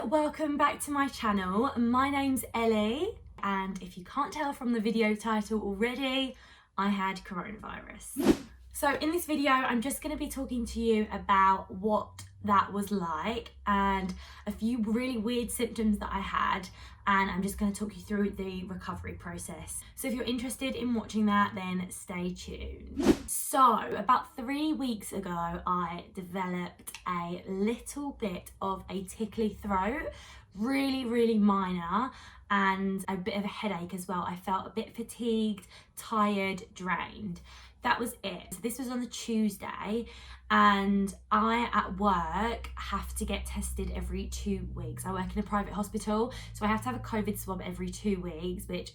welcome back to my channel. My name's Ellie, and if you can't tell from the video title already, I had coronavirus. So in this video, I'm just going to be talking to you about what that was like and a few really weird symptoms that I had, and I'm just going to talk you through the recovery process. So if you're interested in watching that, then stay tuned. So about 3 weeks ago, I developed a little bit of a tickly throat, really minor, and a bit of a headache as well. I felt a bit fatigued, tired, drained. That was it. So this was on the Tuesday, and I at work have to get tested every 2 weeks. I work in a private hospital, so I have to have a COVID swab every 2 weeks, which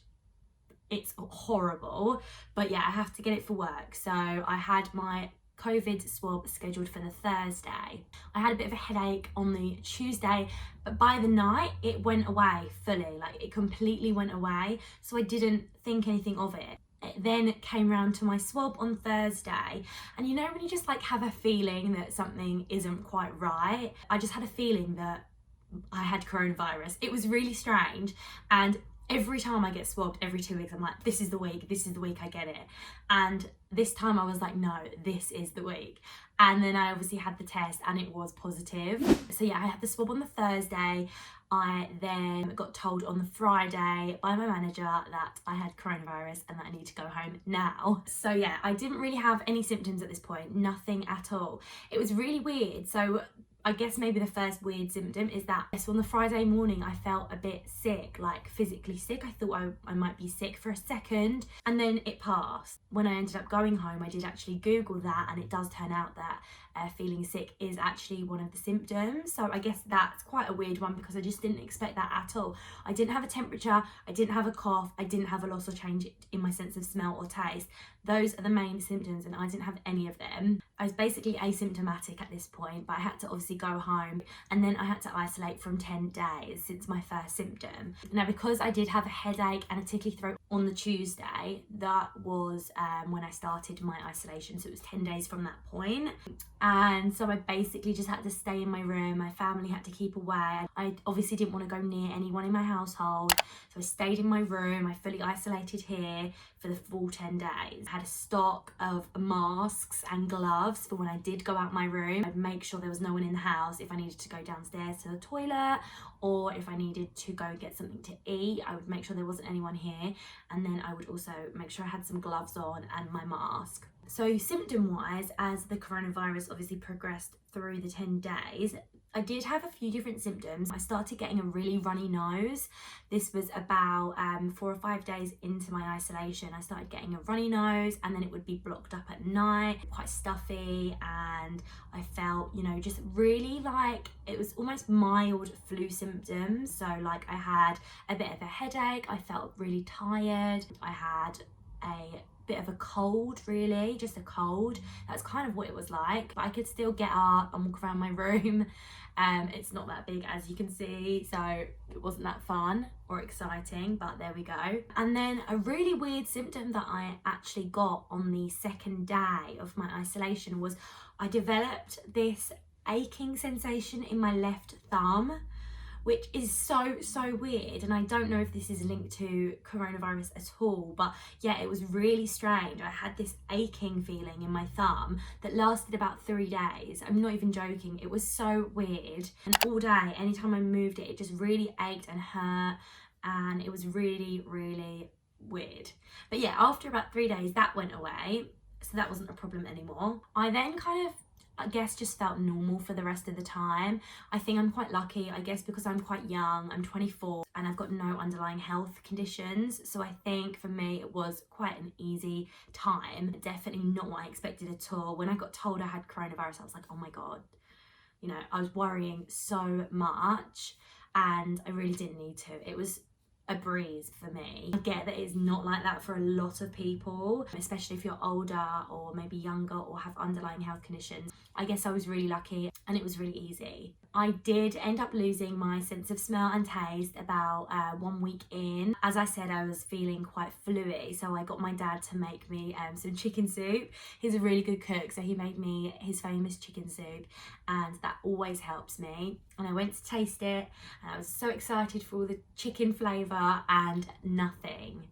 it's horrible, but yeah, I have to get it for work. So I had my COVID swab scheduled for the Thursday. I had a bit of a headache on the Tuesday, but by the night it went away fully, like it completely went away. So I didn't think anything of it. It then came round to my swab on Thursday, and you know when you just like have a feeling that something isn't quite right? I just had a feeling that I had coronavirus. It was really strange, and every time I get swabbed every 2 weeks, I'm like, this is the week I get it. And this time I was like, no, this is the week. And then I obviously had the test and it was positive. So yeah, I had the swab on the Thursday. I then got told on the Friday by my manager that I had coronavirus and that I need to go home now. So yeah, I didn't really have any symptoms at this point, nothing at all. It was really weird. So I guess maybe the first weird symptom is that on the Friday morning I felt a bit sick, like physically sick. I thought I might be sick for a second, and then it passed. When I ended up going home, I did actually Google that, and it does turn out that feeling sick is actually one of the symptoms. So I guess that's quite a weird one because I just didn't expect that at all. I didn't have a temperature, I didn't have a cough, I didn't have a loss or change in my sense of smell or taste. Those are the main symptoms, and I didn't have any of them. I was basically asymptomatic at this point, but I had to obviously go home, and then I had to isolate from 10 days since my first symptom. Now, because I did have a headache and a tickly throat on the Tuesday, that was when I started my isolation, so it was 10 days from that point. And so I basically just had to stay in my room. My family had to keep away. I obviously didn't want to go near anyone in my household, so I stayed in my room. I fully isolated here for the full 10 days. I had a stock of masks and gloves for when I did go out my room. I'd make sure there was no one in the house. If I needed to go downstairs to the toilet, or if I needed to go get something to eat, I would make sure there wasn't anyone here. And then I would also make sure I had some gloves on and my mask. So symptom-wise, as the coronavirus obviously progressed through the 10 days, I did have a few different symptoms. I started getting a really runny nose. This was about 4 or 5 days into my isolation. I started getting a runny nose, and then it would be blocked up at night, quite stuffy, and I felt, you know, just really like it was almost mild flu symptoms. So like I had a bit of a headache, I felt really tired, I had a bit of a cold, really, just a cold. That's kind of what it was like, but I could still get up and walk around my room. It's not that big, as you can see, so it wasn't that fun or exciting, but there we go. And then a really weird symptom that I actually got on the second day of my isolation was I developed this aching sensation in my left thumb, which is so weird, and I don't know if this is linked to coronavirus at all, but yeah, it was really strange. I had this aching feeling in my thumb that lasted about 3 days. I'm not even joking, it was so weird. And all day, anytime I moved it, it just really ached and hurt, and it was really weird. But yeah, after about 3 days, that went away, so that wasn't a problem anymore. I then kind of, I guess, just felt normal for the rest of the time. I think I'm quite lucky, I guess, because I'm quite young. I'm 24 and I've got no underlying health conditions. So I think for me it was quite an easy time. Definitely not what I expected at all. When I got told I had coronavirus, I was like, oh my God. You know, I was worrying so much, and I really didn't need to. It was a breeze for me. I get that it's not like that for a lot of people, especially if you're older or maybe younger or have underlying health conditions. I guess I was really lucky and it was really easy. I did end up losing my sense of smell and taste about 1 week in. As I said, I was feeling quite fluey, so I got my dad to make me some chicken soup. He's a really good cook, so he made me his famous chicken soup, and that always helps me. And I went to taste it, and I was so excited for all the chicken flavour, and nothing.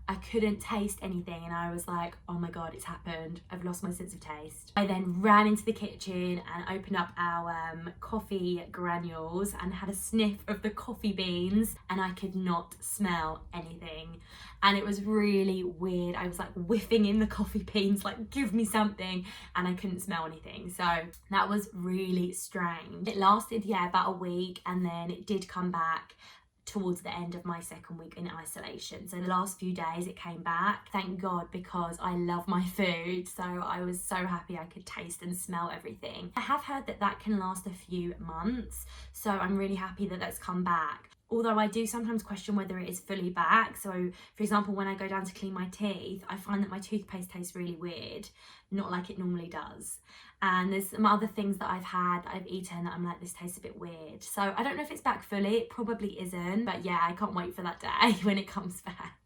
I couldn't taste anything, and I was like, oh my god, it's happened. I've lost my sense of taste. I then ran into the kitchen and opened up our coffee granules and had a sniff of the coffee beans, and I could not smell anything. And it was really weird. I was like whiffing in the coffee beans, like, give me something, and I couldn't smell anything. So that was really strange. It lasted, yeah, about a week, and then it did come back towards the end of my second week in isolation. So the last few days it came back, thank God, because I love my food, so I was so happy I could taste and smell everything. I have heard that that can last a few months, so I'm really happy that that's come back. Although I do sometimes question whether it is fully back. So for example, when I go down to clean my teeth, I find that my toothpaste tastes really weird, not like it normally does. And there's some other things that I've eaten that I'm like, this tastes a bit weird. So I don't know if it's back fully, it probably isn't, but yeah, I can't wait for that day when it comes back.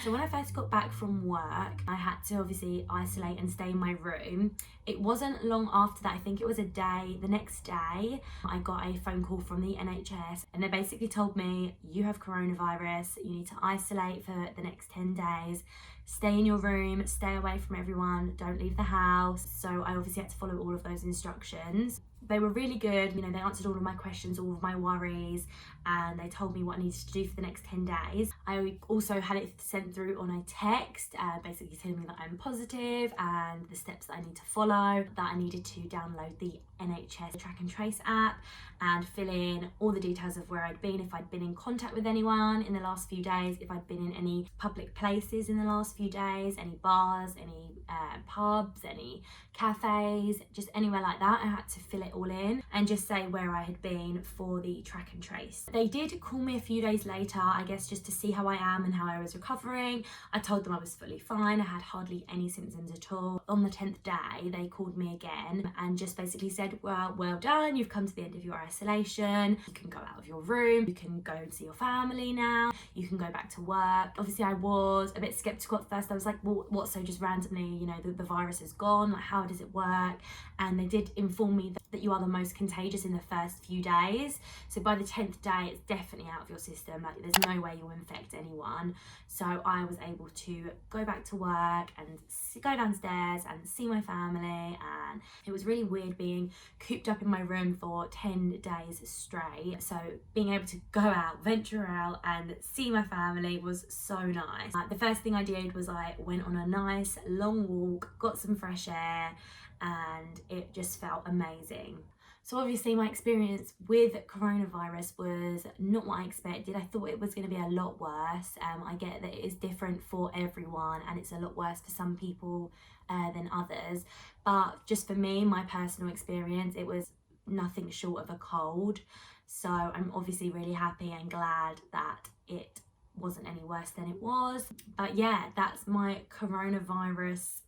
So when I first got back from work, I had to obviously isolate and stay in my room. It wasn't long after that, I think it was the next day, I got a phone call from the NHS, and they basically told me, you have coronavirus, you need to isolate for the next 10 days, stay in your room, stay away from everyone, don't leave the house. So I obviously had to follow all of those instructions. They were really good, you know, they answered all of my questions, all of my worries, and they told me what I needed to do for the next 10 days. I also had it sent through on a text, basically telling me that I'm positive and the steps that I need to follow, that I needed to download the NHS Track and Trace app and fill in all the details of where I'd been, if I'd been in contact with anyone in the last few days, if I'd been in any public places in the last few days, any bars, any pubs, any cafes, just anywhere like that. I had to fill it all in and just say where I had been for the track and trace. They did call me a few days later, I guess just to see how I am and how I was recovering. I told them I was fully fine, I had hardly any symptoms at all. On the 10th day, they called me again and just basically said, well done, you've come to the end of your isolation, you can go out of your room, you can go and see your family now, you can go back to work. Obviously I was a bit skeptical at first. I was like, well, what, so just randomly, you know, the virus is gone, like how does it work? And they did inform me that you are the most contagious in the first few days, so by the 10th day it's definitely out of your system, like there's no way you'll infect anyone. So I was able to go back to work and go downstairs and see my family, and it was really weird being cooped up in my room for 10 days straight. So being able to go out, venture out and see my family was so nice. The first thing I did was I went on a nice long walk, got some fresh air, and it just felt amazing. So obviously my experience with coronavirus was not what I expected. I thought it was going to be a lot worse. I get that it is different for everyone and it's a lot worse for some people than others. But just for me, my personal experience, it was nothing short of a cold. So I'm obviously really happy and glad that it wasn't any worse than it was. But yeah, that's my coronavirus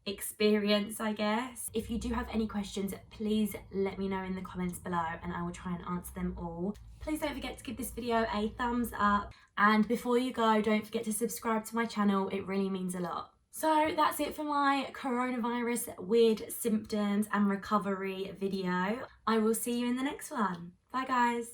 experience, I guess. If you do have any questions, please let me know in the comments below and I will try and answer them all. Please don't forget to give this video a thumbs up, and before you go, don't forget to subscribe to my channel, it really means a lot. So that's it for my coronavirus weird symptoms and recovery video. I will see you in the next one. Bye guys.